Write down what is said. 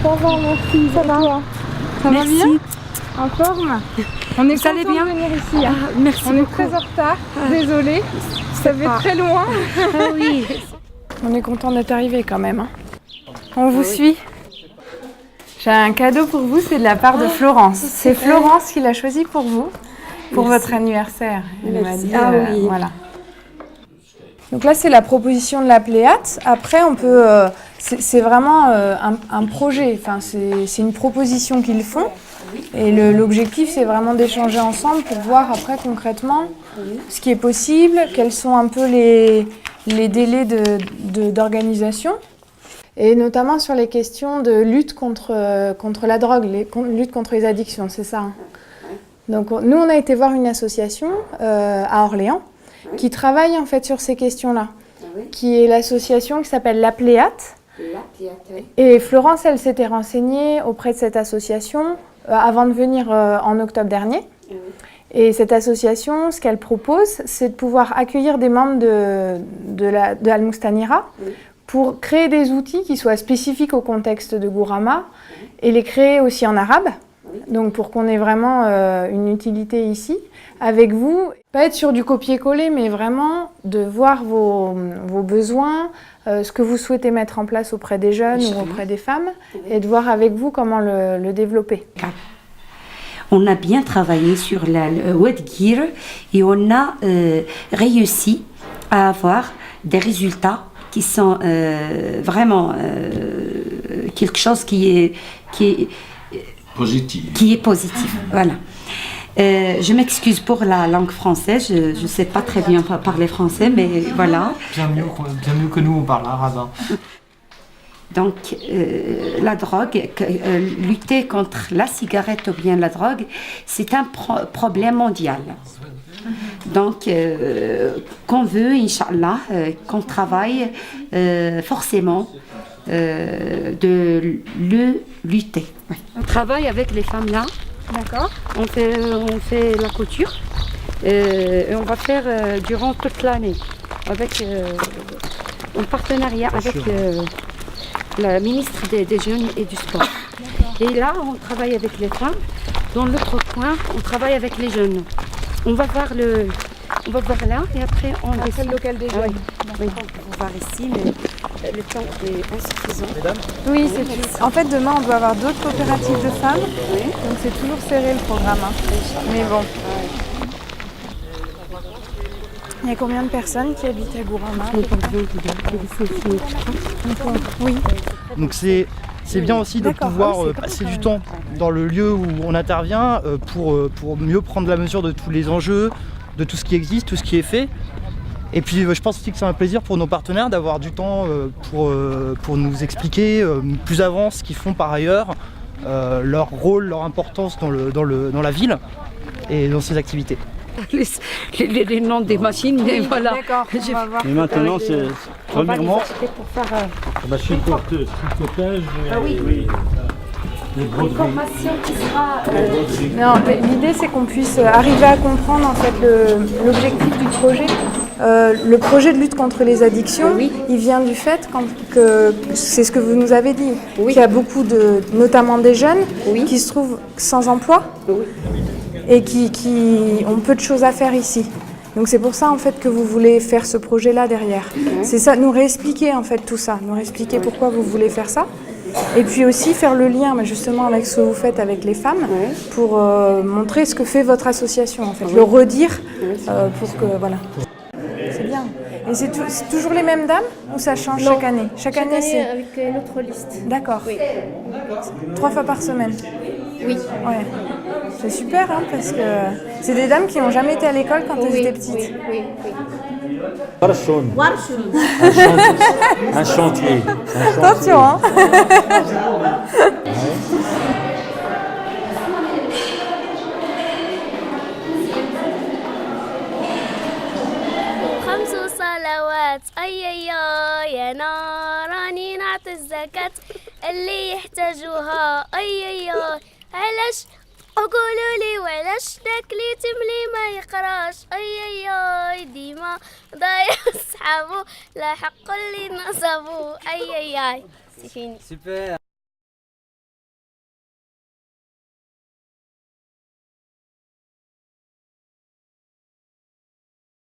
Ça va, merci. Ça va. Ça va bien? En forme? On est content de venir ici. Hein. Merci On est beaucoup. très en retard. Désolée. Ça fait très loin. Ah oui. On est content d'être arrivé quand même. Hein. On vous suit. J'ai un cadeau pour vous, c'est de la part de Florence. C'est Florence qui l'a choisi pour vous, pour votre anniversaire. Elle m'a dit, oui. voilà. Donc là, c'est la proposition de la Pléiade. Après, on peut, c'est vraiment un projet. Enfin, c'est une proposition qu'ils font. Et l'objectif, c'est vraiment d'échanger ensemble pour voir après concrètement ce qui est possible, quels sont un peu les délais d'organisation. Et notamment sur les questions de lutte contre la drogue, lutte contre les addictions, c'est ça. Hein. Donc nous, on a été voir une association à Orléans qui travaille en fait sur ces questions-là, qui est l'association qui s'appelle La Pléiade. Et Florence, elle s'était renseignée auprès de cette association avant de venir en octobre dernier. Et cette association, ce qu'elle propose, c'est de pouvoir accueillir des membres de Al-Moustanira pour créer des outils qui soient spécifiques au contexte de Gourama et les créer aussi en arabe. Donc pour qu'on ait vraiment une utilité ici avec vous, pas être sur du copier-coller, mais vraiment de voir vos besoins, ce que vous souhaitez mettre en place auprès des jeunes ou auprès des femmes, et de voir avec vous comment le développer. On a bien travaillé sur le Wedgear et on a réussi à avoir des résultats qui sont vraiment quelque chose qui est positif. Voilà. Je m'excuse pour la langue française, je ne sais pas très bien parler français, mais voilà. Bien mieux que nous, on parle arabe. Donc, la drogue, lutter contre la cigarette ou bien la drogue, c'est un problème mondial. Donc, qu'on veut, Inch'Allah, qu'on travaille forcément de le lutter. Oui. On travaille avec les femmes là. D'accord. On fait la couture et on va faire durant toute l'année avec en partenariat avec la ministre des Jeunes et du Sport. Et là, on travaille avec les femmes. Dans l'autre coin, on travaille avec les jeunes. On va voir là et après on Après le local des jeunes. Oui, on va voir ici, mais le temps est insuffisant. Oui, en fait, demain, on doit avoir d'autres coopératives de femmes. Donc, c'est toujours serré le programme. Hein. Mais bon. Il y a combien de personnes qui habitent à Gourama? Oui. Donc, c'est bien aussi de pouvoir passer du temps dans le lieu où on intervient pour mieux prendre la mesure de tous les enjeux, de tout ce qui existe, tout ce qui est fait. Et puis je pense aussi que c'est un plaisir pour nos partenaires d'avoir du temps pour nous expliquer plus avant ce qu'ils font par ailleurs, leur rôle, leur importance dans la ville et dans ses activités. Les noms des machines, mais voilà. D'accord, on va voir. Et maintenant, c'est premièrement, pour faire je suis porteuse, tricotage. Ah oui. Les broderies. formation qui sera. Non, l'idée, c'est qu'on puisse arriver à comprendre en fait l'objectif du projet. Le projet de lutte contre les addictions, il vient du fait que c'est ce que vous nous avez dit, qu'il y a beaucoup notamment des jeunes, qui se trouvent sans emploi et qui ont peu de choses à faire ici. Donc c'est pour ça en fait que vous voulez faire ce projet-là derrière. C'est ça, nous réexpliquer en fait tout ça, nous réexpliquer pourquoi vous voulez faire ça. Et puis aussi faire le lien justement avec ce que vous faites avec les femmes pour montrer ce que fait votre association, en fait, le redire pour que voilà. C'est bien. Et c'est toujours les mêmes dames ou ça change chaque année? Chaque année c'est avec notre liste. D'accord. Oui. 3 fois par semaine. Oui. Ouais. C'est super parce que c'est des dames qui n'ont jamais été à l'école quand elles étaient petites. Oui. Un chantier. Attention hein. صلوات أي يا ناراني نعطي الزكاة اللي يحتاجوها أي علاش قولوا لي وعلاش تاكلي تملي ما يقراش أي ديما ضايع صحابو لا حق اللي نصبو أي Super.